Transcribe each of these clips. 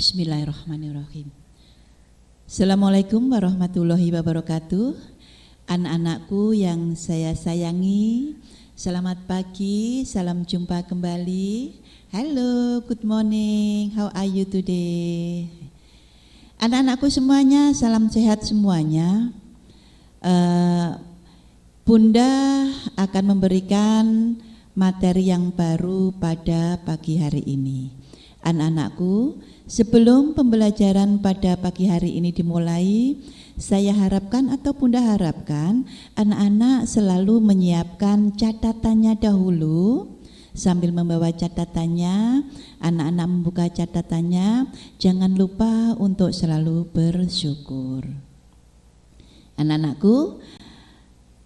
Bismillahirrahmanirrahim. Assalamualaikum warahmatullahi wabarakatuh. Anak-anakku yang saya sayangi, selamat pagi, salam jumpa kembali. Hello, good morning, how are you today? Anak-anakku semuanya, salam sehat semuanya. Bunda akan memberikan materi yang baru pada pagi hari ini. Anak-anakku, sebelum pembelajaran pada pagi hari ini dimulai, saya harapkan atau Bunda harapkan anak-anak selalu menyiapkan catatannya dahulu. Sambil membawa catatannya, anak-anak membuka catatannya, jangan lupa untuk selalu bersyukur. Anak-anakku,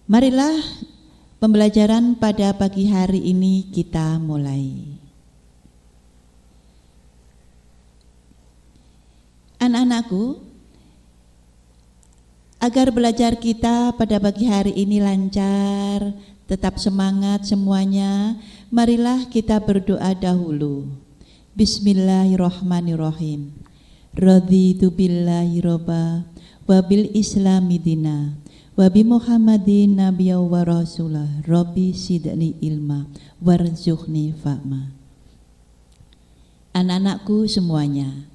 marilah pembelajaran pada pagi hari ini kita mulai. Anak-anakku, agar belajar kita pada pagi hari ini lancar, tetap semangat semuanya, marilah kita berdoa dahulu. Bismillahirrahmanirrahim. Raditu billahi robba wa bil islami dina wa bi Muhammadin nabiyya wa rasulah rabbi sidni ilma warzuqni fahma. Anak-anakku semuanya,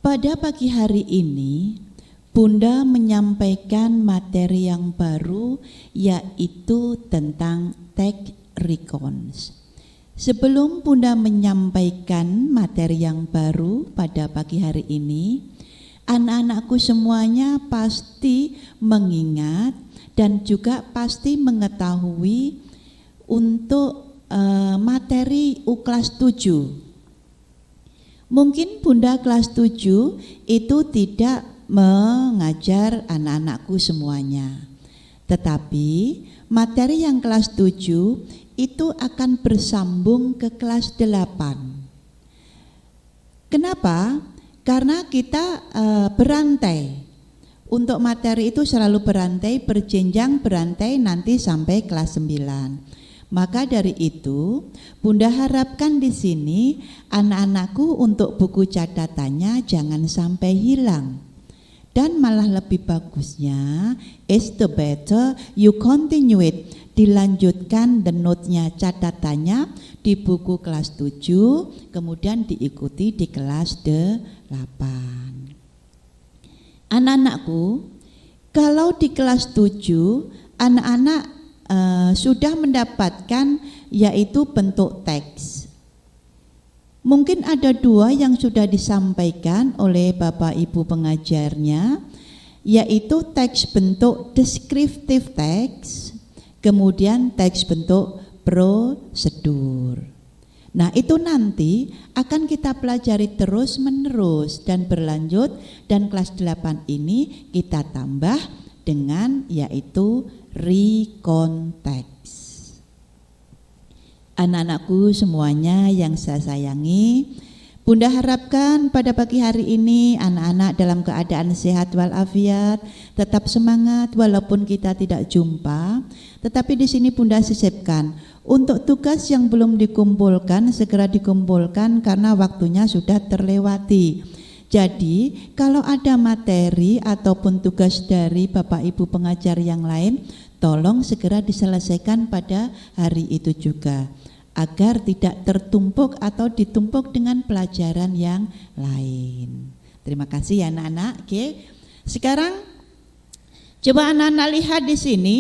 pada pagi hari ini Bunda menyampaikan materi yang baru, yaitu tentang tag recons. Sebelum Bunda menyampaikan materi yang baru pada pagi hari ini, anak-anakku semuanya pasti mengingat dan juga pasti mengetahui untuk materi kelas 7. Mungkin Bunda kelas 7 itu tidak mengajar anak-anakku semuanya. Tetapi materi yang kelas 7 itu akan bersambung ke kelas 8. Kenapa? Karena kita berantai. Untuk materi itu selalu berantai, berjenjang berantai nanti sampai kelas 9. Maka dari itu, Bunda harapkan di sini anak-anakku untuk buku catatannya jangan sampai hilang. Dan malah lebih bagusnya, is the better you continue it, dilanjutkan the note-nya, catatannya di buku kelas 7, kemudian diikuti di kelas 8. Anak-anakku, kalau di kelas 7, anak-anak sudah mendapatkan yaitu bentuk teks. Mungkin ada 2 yang sudah disampaikan oleh Bapak Ibu pengajarnya, yaitu teks bentuk descriptive text, kemudian teks bentuk prosedur. Nah, itu nanti akan kita pelajari terus menerus dan berlanjut, dan kelas 8 ini kita tambah dengan yaitu recon text. Anak-anakku semuanya yang saya sayangi, Bunda harapkan pada pagi hari ini anak-anak dalam keadaan sehat walafiat, tetap semangat walaupun kita tidak jumpa. Tetapi di sini Bunda sisipkan untuk tugas yang belum dikumpulkan segera dikumpulkan karena waktunya sudah terlewati. Jadi kalau ada materi ataupun tugas dari Bapak Ibu pengajar yang lain, tolong segera diselesaikan pada hari itu juga, agar tidak tertumpuk atau ditumpuk dengan pelajaran yang lain. Terima kasih ya anak-anak. Oke. Sekarang coba anak-anak lihat di sini.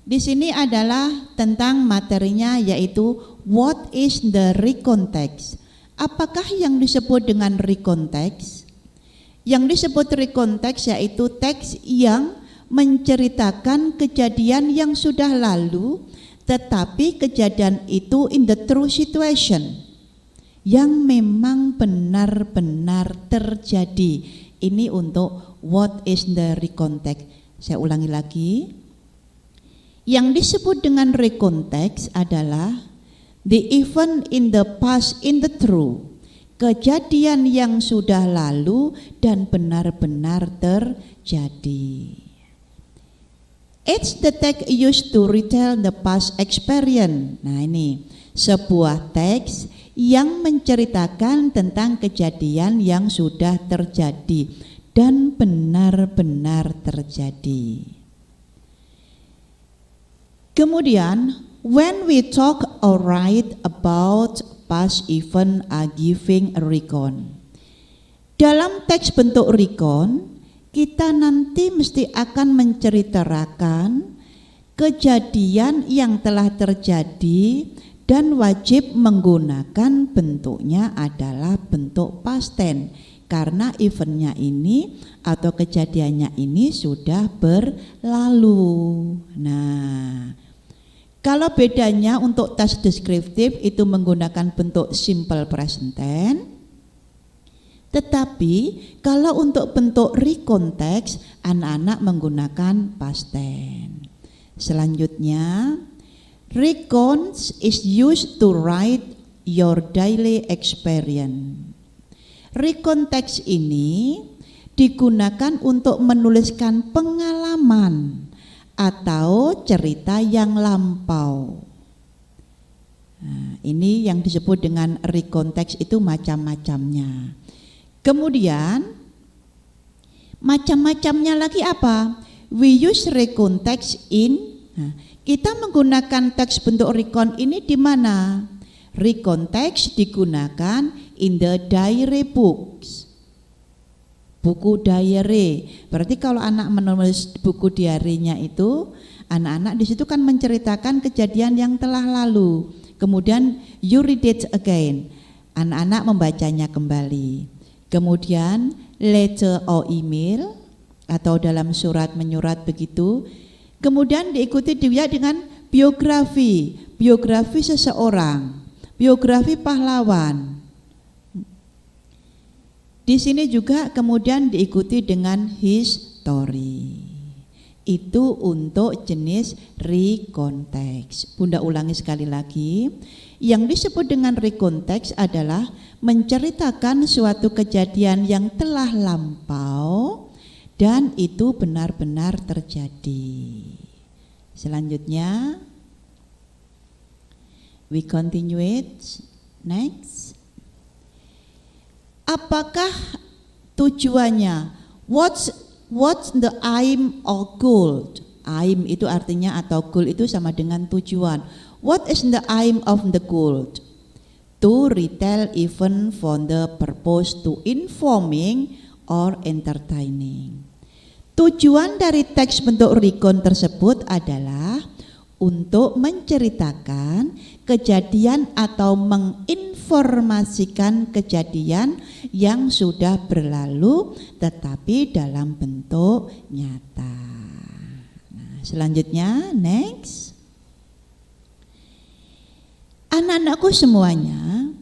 Di sini adalah tentang materinya, yaitu what is the recon text. Apakah yang disebut dengan recon text? Yang disebut recon text yaitu teks yang menceritakan kejadian yang sudah lalu, tetapi kejadian itu in the true situation, yang memang benar-benar terjadi. Ini untuk what is the recon text. Saya ulangi lagi. Yang disebut dengan recon text adalah the event in the past in the true, kejadian yang sudah lalu dan benar-benar terjadi. It's the text used to retell the past experience. Nah ini sebuah teks yang menceritakan tentang kejadian yang sudah terjadi dan benar-benar terjadi. Kemudian, when we talk or write about past event are giving a recount. Dalam teks bentuk recount, kita nanti mesti akan menceritakan kejadian yang telah terjadi dan wajib menggunakan bentuknya adalah bentuk past tense karena eventnya ini atau kejadiannya ini sudah berlalu. Nah, kalau bedanya untuk task deskriptif itu menggunakan bentuk simple present tense, tetapi kalau untuk bentuk recontext anak-anak menggunakan past tense. Selanjutnya, recontext is used to write your daily experience. Recontext ini digunakan untuk menuliskan pengalaman atau cerita yang lampau. Nah, ini yang disebut dengan recontext itu macam-macamnya. Kemudian macam-macamnya lagi apa? We use recontext in. Nah, kita menggunakan teks bentuk recon ini di mana? Recontext digunakan in the diary books. Buku diary. Berarti kalau anak menulis buku diarinya itu, anak-anak di situ kan menceritakan kejadian yang telah lalu. Kemudian you read it again. Anak-anak membacanya kembali. Kemudian letter or email atau dalam surat menyurat begitu. Kemudian diikuti juga dengan biografi seseorang, biografi pahlawan. Di sini juga kemudian diikuti dengan history. Itu untuk jenis recontext. Bunda ulangi sekali lagi. Yang disebut dengan recontext adalah menceritakan suatu kejadian yang telah lampau dan itu benar-benar terjadi. Selanjutnya, we continue it. Next. Apakah tujuannya? What's the aim or goal? Aim itu artinya atau goal itu sama dengan tujuan. What is the aim of the goal? To retell event for the purpose to informing or entertaining. Tujuan dari teks bentuk recon tersebut adalah untuk menceritakan kejadian atau menginformasikan kejadian yang sudah berlalu tetapi dalam bentuk nyata. Nah, selanjutnya next. Anak-anakku semuanya,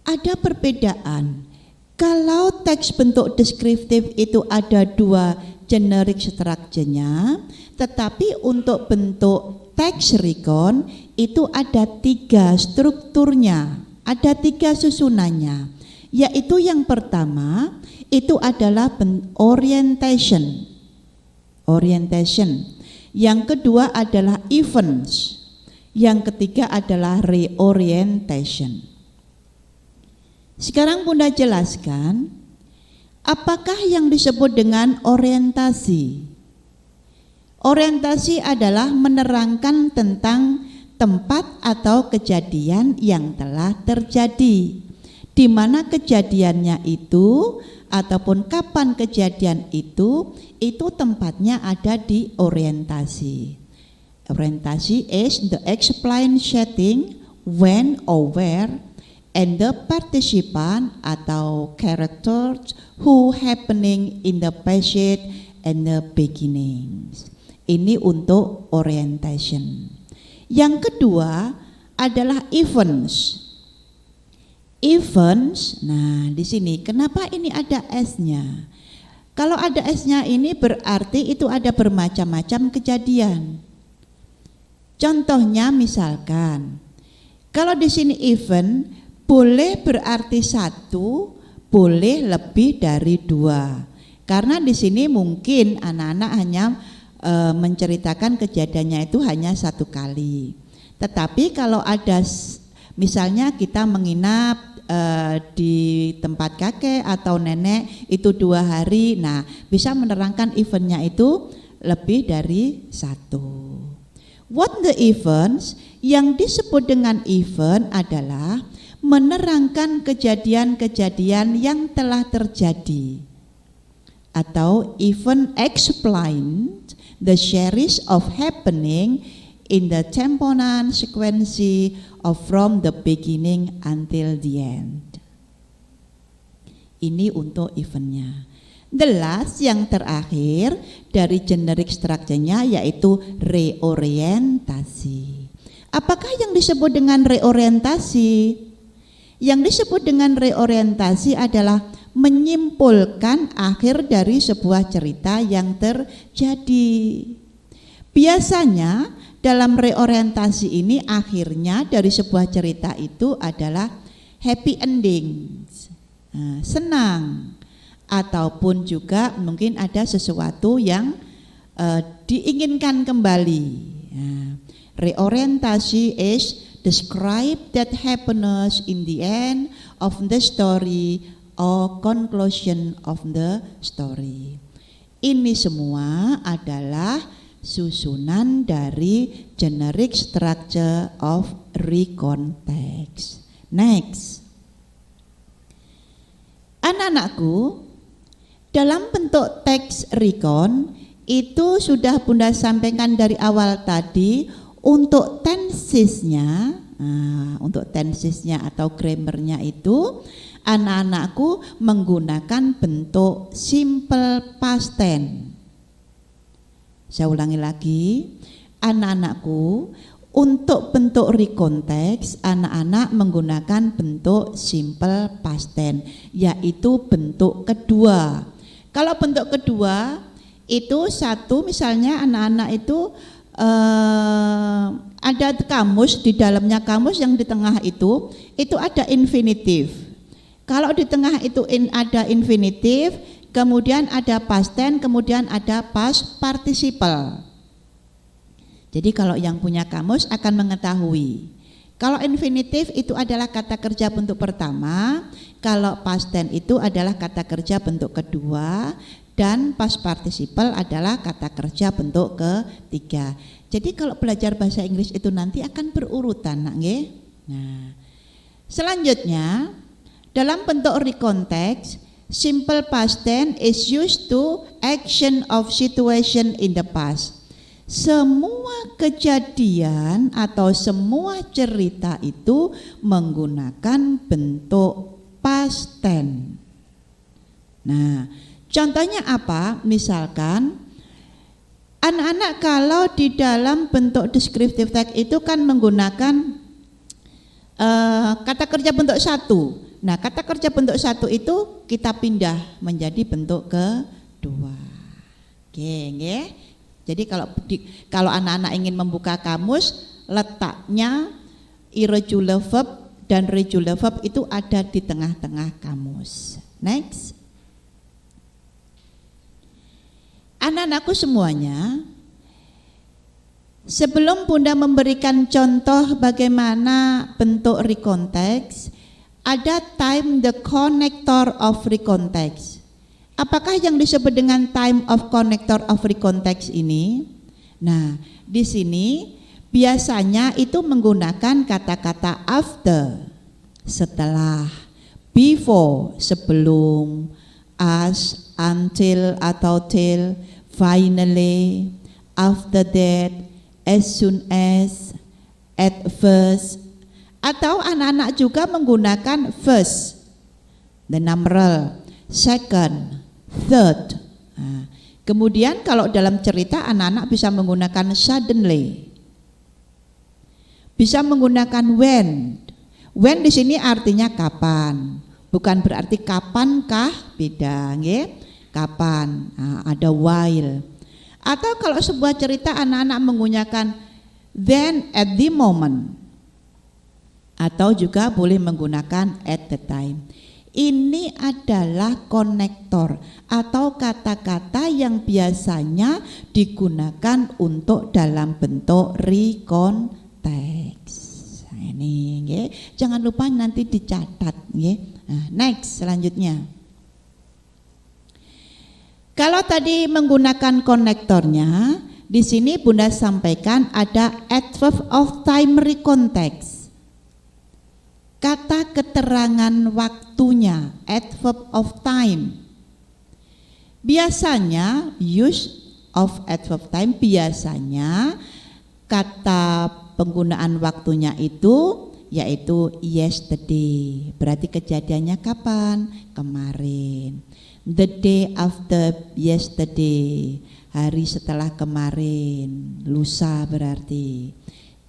ada perbedaan. Kalau teks bentuk deskriptif itu ada dua generic structure-nya, tetapi untuk bentuk teks recon itu ada tiga strukturnya, ada tiga susunannya, yaitu yang pertama itu adalah orientation, yang kedua adalah events, yang ketiga adalah reorientation. Sekarang Bunda jelaskan apakah yang disebut dengan orientasi. Orientasi adalah menerangkan tentang tempat atau kejadian yang telah terjadi, di mana kejadiannya itu ataupun kapan kejadian itu tempatnya ada di orientasi. Orientasi is the explained setting, when or where, and the participant atau characters who happening in the passage and the beginnings. Ini untuk orientation. Yang kedua adalah events. Events, nah di sini kenapa ini ada S-nya? Kalau ada S-nya ini berarti itu ada bermacam-macam kejadian. Contohnya misalkan, kalau di sini event boleh berarti satu, boleh lebih dari dua. Karena di sini mungkin anak-anak hanya menceritakan kejadiannya itu hanya satu kali. Tetapi kalau ada misalnya kita menginap di tempat kakek atau nenek itu 2 hari, nah bisa menerangkan eventnya itu lebih dari satu. What the events? Yang disebut dengan event adalah menerangkan kejadian-kejadian yang telah terjadi, atau even explain the series of happening in the temporal sequence of from the beginning until the end. Ini untuk eventnya. The last, yang terakhir dari generic structure-nya yaitu reorientasi. Apakah yang disebut dengan reorientasi? Yang disebut dengan reorientasi adalah menyimpulkan akhir dari sebuah cerita yang terjadi. Biasanya dalam reorientasi ini akhirnya dari sebuah cerita itu adalah happy ending, senang, ataupun juga mungkin ada sesuatu yang diinginkan kembali. Reorientasi is describe that happiness in the end of the story or conclusion of the story. Ini semua adalah susunan dari generic structure of recontext. Next. Anak-anakku, dalam bentuk teks recon itu sudah Bunda sampaikan dari awal tadi. Untuk tensesnya, atau grammarnya itu anak-anakku menggunakan bentuk simple past tense. Saya ulangi lagi, anak-anakku untuk bentuk recontext anak-anak menggunakan bentuk simple past tense, yaitu bentuk kedua. Kalau bentuk kedua itu satu, misalnya anak-anak itu ada kamus, di dalamnya kamus yang di tengah itu ada infinitif. Kalau di tengah itu ada infinitif, kemudian ada past tense, kemudian ada past participle. Jadi kalau yang punya kamus akan mengetahui. Kalau infinitif itu adalah kata kerja bentuk pertama, kalau past tense itu adalah kata kerja bentuk kedua, dan past participle adalah kata kerja bentuk ketiga. Jadi kalau belajar bahasa Inggris itu nanti akan berurutan, nak nggih. Nah, selanjutnya dalam bentuk recontext, simple past tense is used to action of situation in the past. Semua kejadian atau semua cerita itu menggunakan bentuk past tense. Nah, contohnya apa? Misalkan anak-anak kalau di dalam bentuk descriptive text itu kan menggunakan kata kerja bentuk satu. Nah, kata kerja bentuk satu itu kita pindah menjadi bentuk kedua. Oke, nggih. Jadi kalau anak-anak ingin membuka kamus, letaknya irregular verb dan regular verb itu ada di tengah-tengah kamus. Next. Anak-anakku semuanya, sebelum Bunda memberikan contoh bagaimana bentuk recontext, ada time the connector of recontext. Apakah yang disebut dengan time of connector of recontext ini? Nah, di sini biasanya itu menggunakan kata-kata after, setelah, before, sebelum, as, until atau till, finally, after that, as soon as, at first, atau anak-anak juga menggunakan first, the numeral, second, third. Nah, kemudian kalau dalam cerita anak-anak bisa menggunakan suddenly, bisa menggunakan when. When di sini artinya kapan, bukan berarti kapankah, beda, nggih. Kapan, nah, ada while. Atau kalau sebuah cerita anak-anak menggunakan then, at the moment, atau juga boleh menggunakan at the time. Ini adalah konektor atau kata-kata yang biasanya digunakan untuk dalam bentuk rekonteks. Ini nggih, jangan lupa nanti dicatat nggih. Nah, next selanjutnya. Kalau tadi menggunakan konektornya, di sini Bunda sampaikan ada adverb of time recontext. Kata keterangan waktunya, adverb of time. Biasanya use of adverb time biasanya kata penggunaan waktunya itu yaitu yesterday. Berarti kejadiannya kapan? Kemarin. The day after yesterday, hari setelah kemarin, lusa berarti.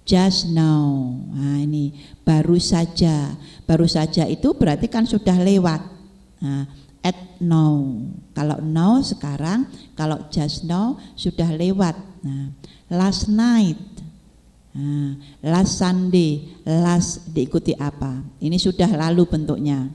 Just now, nah ini baru saja itu berarti kan sudah lewat. Nah, at now, kalau now sekarang, kalau just now sudah lewat. Nah, last night, nah, last Sunday, last diikuti apa? Ini sudah lalu bentuknya.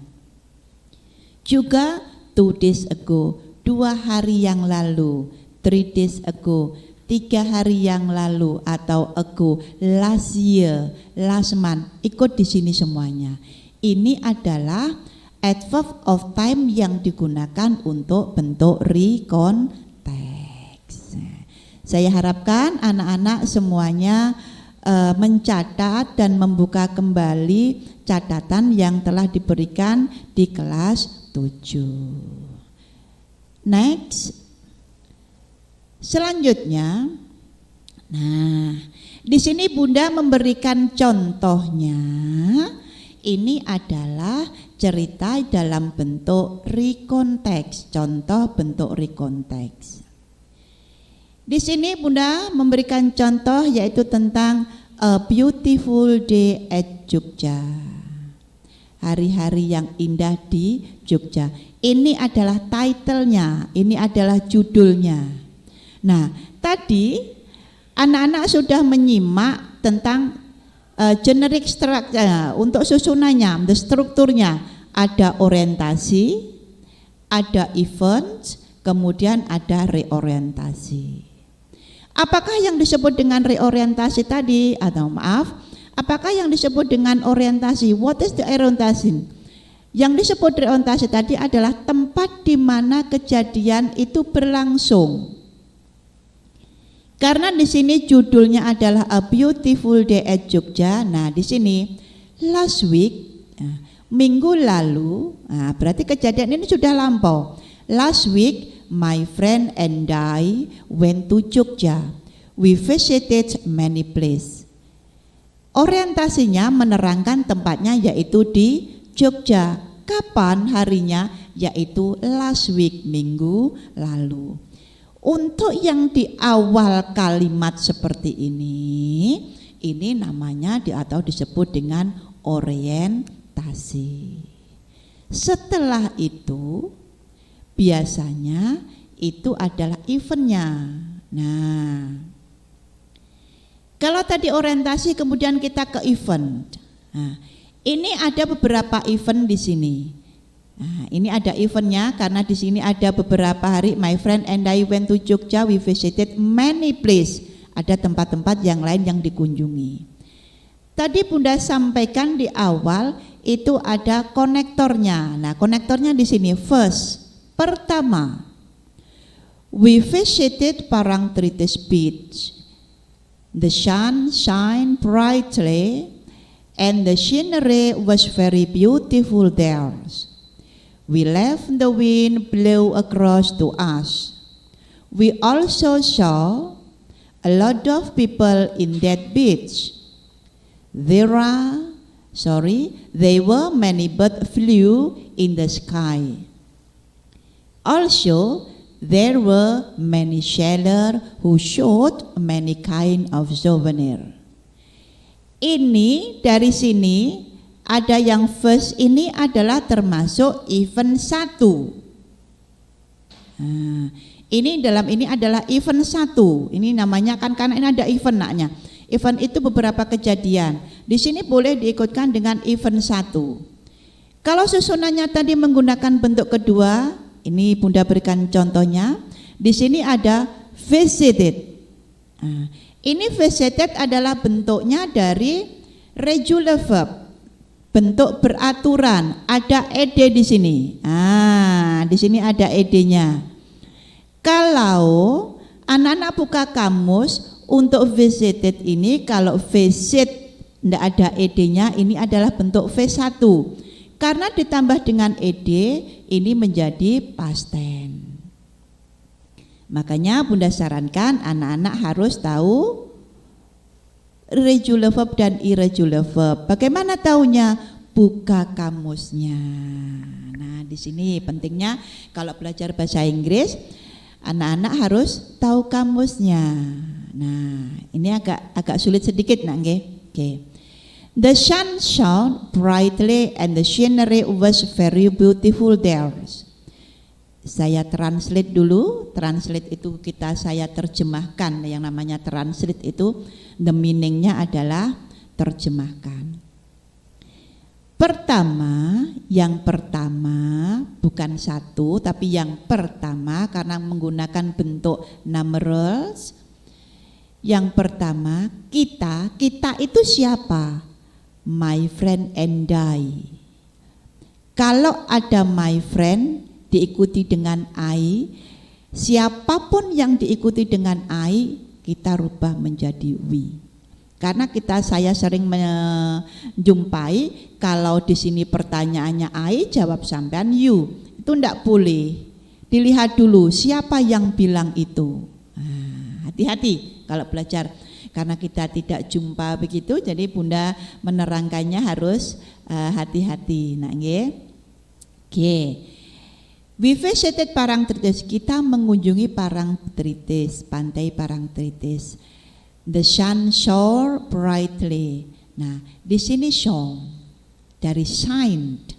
Juga 2 days ago, 2 hari yang lalu, 3 days ago, 3 hari yang lalu, atau ago, last year, last month, ikut di sini semuanya. Ini adalah adverb of time yang digunakan untuk bentuk recontext. Saya harapkan anak-anak semuanya mencatat dan membuka kembali catatan yang telah diberikan di kelas 7. Next. Selanjutnya, nah, di sini Bunda memberikan contohnya. Ini adalah cerita dalam bentuk recontext, contoh bentuk recontext. Di sini Bunda memberikan contoh yaitu tentang A Beautiful Day at Jogja. Hari-hari yang indah di Jogja. Ini adalah title-nya, ini adalah judulnya. Nah, tadi anak-anak sudah menyimak tentang generic structure untuk susunannya, strukturnya. Ada orientasi, ada event, kemudian ada reorientasi. Apakah yang disebut dengan reorientasi tadi, atau maaf, apakah yang disebut dengan orientasi? What is the orientation? Yang disebut reorientasi tadi adalah tempat di mana kejadian itu berlangsung. Karena di sini judulnya adalah A Beautiful Day at Jogja. Nah, di sini last week, minggu lalu, nah, berarti kejadian ini sudah lampau. Last week my friend and I went to Jogja. We visited many places. Orientasinya menerangkan tempatnya yaitu di Jogja. Kapan harinya? Yaitu last week, minggu lalu. Untuk yang di awal kalimat seperti ini namanya atau disebut dengan orientasi. Setelah itu biasanya itu adalah eventnya. Nah, kalau tadi orientasi kemudian kita ke event. Nah, ini ada beberapa event di sini. Nah, ini ada eventnya karena di sini ada beberapa hari. My friend and I went to Jogja. We visited many places. Ada tempat-tempat yang lain yang dikunjungi. Tadi Bunda sampaikan di awal itu ada konektornya. Nah, konektornya di sini first. Pertama, we visited Parangtritis Beach. The sun shined brightly and the scenery was very beautiful there. We left the wind blow across to us. We also saw a lot of people in that beach. There were many birds flew in the sky. Also, there were many sailors who showed many kind of souvenir. Ini dari sini ada yang first ini adalah termasuk event 1. Nah, ini dalam ini adalah event 1. Ini namanya kan karena ini ada event naknya. Event itu beberapa kejadian. Di sini boleh diikutkan dengan event 1. Kalau susunannya tadi menggunakan bentuk kedua, ini Bunda berikan contohnya. Di sini ada visited. Nah, ini visited adalah bentuknya dari regular verb, bentuk beraturan. Ada ed di sini. Di sini ada ed-nya. Kalau anak-anak buka kamus untuk visited ini, kalau visit tidak ada ed-nya, ini adalah bentuk V1. Karena ditambah dengan ed, ini menjadi past tense. Makanya Bunda sarankan anak-anak harus tahu regular verb dan irregular verb. Bagaimana taunya? Buka kamusnya. Nah, di sini pentingnya kalau belajar bahasa Inggris, anak-anak harus tahu kamusnya. Nah, ini agak sulit sedikit, nak nggih. Oke. The sun shone brightly and the scenery was very beautiful there. Saya translate dulu. Translate itu saya terjemahkan. Yang namanya translate itu the meaning-nya adalah terjemahkan. Yang pertama bukan satu, tapi yang pertama karena menggunakan bentuk numerals. Yang pertama, kita itu siapa? My friend and I. Kalau ada my friend diikuti dengan I, siapapun yang diikuti dengan I, kita rubah menjadi we. Karena saya sering menjumpai kalau di sini pertanyaannya I, jawab sampean you. Itu enggak boleh. Dilihat dulu siapa yang bilang itu. Hati-hati kalau belajar. Karena kita tidak jumpa begitu, jadi Bunda menerangkannya harus hati-hati. Nah, nggih. Oke. We visited Parangtritis. Kita mengunjungi Parangtritis, pantai Parangtritis. The sun shone brightly. Nah, di sini shone dari shined.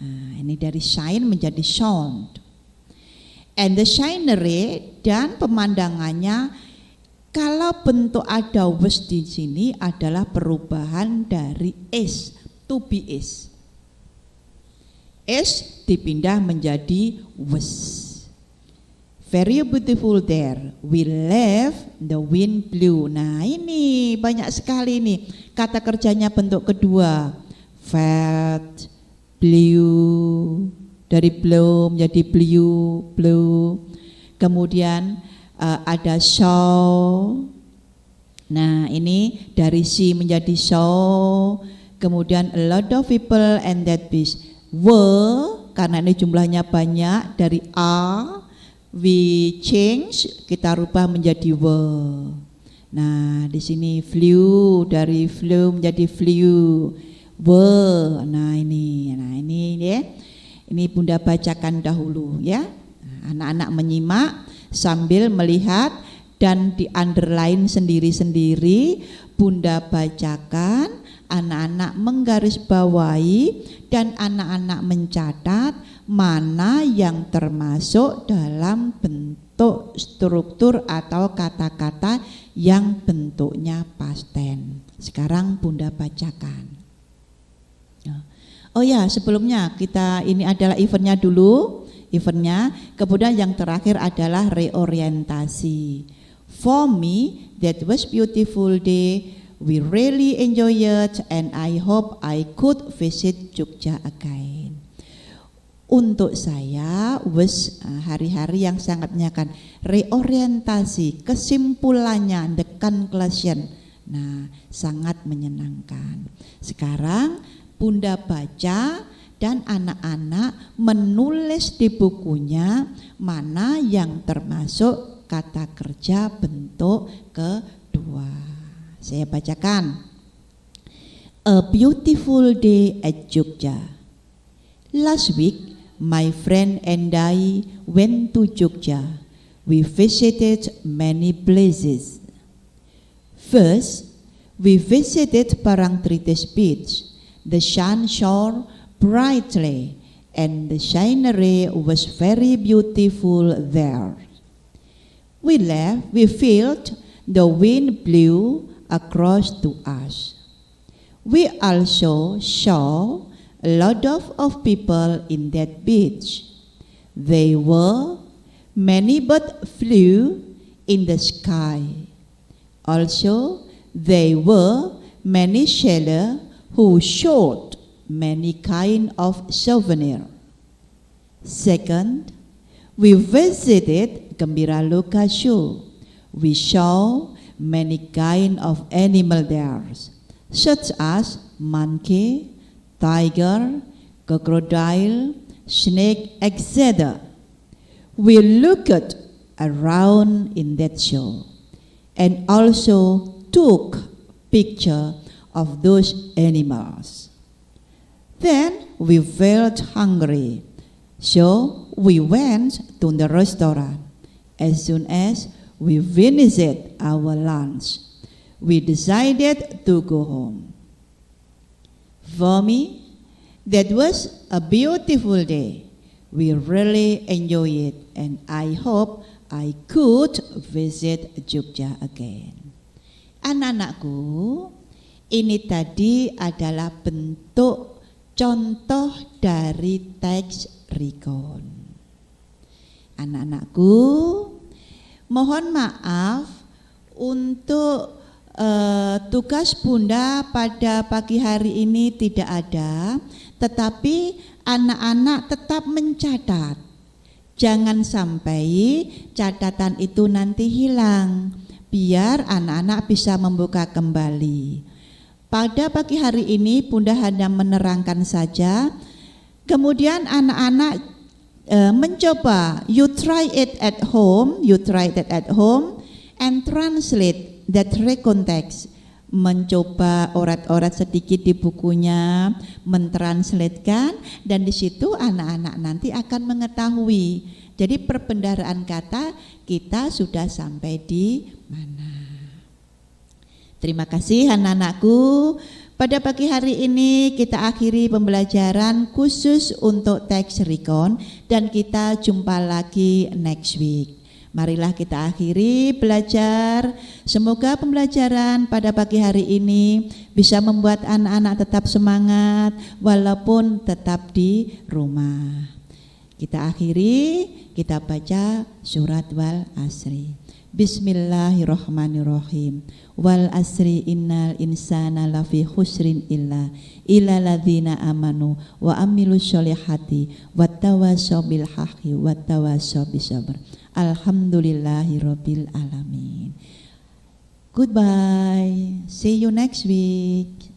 Nah, ini dari shine menjadi shone. And the scenery, dan pemandangannya. Kalau bentuk ada was di sini adalah perubahan dari is to be is. Is dipindah menjadi was. Very beautiful there. We left, the wind blew. Nah, ini banyak sekali nih kata kerjanya bentuk kedua. Felt, blew, dari blow menjadi blew. Kemudian ada saw. Nah, ini dari see menjadi saw. Kemudian a lot of people and that beast were, karena ini jumlahnya banyak, dari are we change, kita rubah menjadi were. Nah, di sini flew, dari flew menjadi flew, were. Nah, ini ya. Ini Bunda bacakan dahulu ya. Anak-anak menyimak sambil melihat dan di underline sendiri-sendiri. Bunda bacakan, anak-anak menggarisbawahi dan anak-anak mencatat mana yang termasuk dalam bentuk struktur atau kata-kata yang bentuknya past tense. Sekarang Bunda bacakan. Oh ya, sebelumnya ini adalah eventnya dulu. Kemudian yang terakhir adalah reorientasi. For me, that was beautiful day. We really enjoy it and I hope I could visit Jogja again. Untuk saya, hari-hari yang sangat menyenangkan. Reorientasi, kesimpulannya, the conclusion. Nah, sangat menyenangkan. Sekarang Bunda baca dan anak-anak menulis di bukunya mana yang termasuk kata kerja bentuk kedua. Saya bacakan. A beautiful day at Jogja. Last week, my friend and I went to Jogja. We visited many places. First, we visited Parangtritis Beach. The sun shone brightly and the scenery was very beautiful there. We felt the wind blew across to us. We also saw a lot of people in that beach. There were many birds flew in the sky. Also, there were many sailors who showed many kind of souvenir. Second, we visited Gembira Loka Show. We saw many kind of animal there, such as monkey, tiger, crocodile, snake, etc. We looked around in that show and also took picture of those animals. Then we felt hungry, so we went to the restaurant. As soon as we finished our lunch, we decided to go home. For me, that was a beautiful day. We really enjoyed it, and I hope I could visit Jogja again. Anak-anakku, ini tadi adalah bentuk contoh dari teks recon. Anak-anakku, mohon maaf untuk tugas Bunda pada pagi hari ini tidak ada, tetapi anak-anak tetap mencatat. Jangan sampai catatan itu nanti hilang, biar anak-anak bisa membuka kembali. Pada pagi hari ini Bunda hanya menerangkan saja, kemudian anak-anak mencoba, you try it at home and translate that recon text. Mencoba orat-orat sedikit di bukunya, mentranslatekan, dan di situ anak-anak nanti akan mengetahui. Jadi perbendaharaan kata kita sudah sampai di mana. Terima kasih anak-anakku. Pada pagi hari ini kita akhiri pembelajaran khusus untuk teks recon dan kita jumpa lagi next week. Marilah kita akhiri belajar. Semoga pembelajaran pada pagi hari ini bisa membuat anak-anak tetap semangat walaupun tetap di rumah. Kita akhiri, kita baca surat Wal Asri. Bismillahirrahmanirrahim. Wal asri innal insana lafi khusrin illa ladzina amanu wa amilus sholihati wattawassaw bil haqqi wattawassaw bis sabr. Alhamdulillahirabbil alamin. Goodbye. See you next week.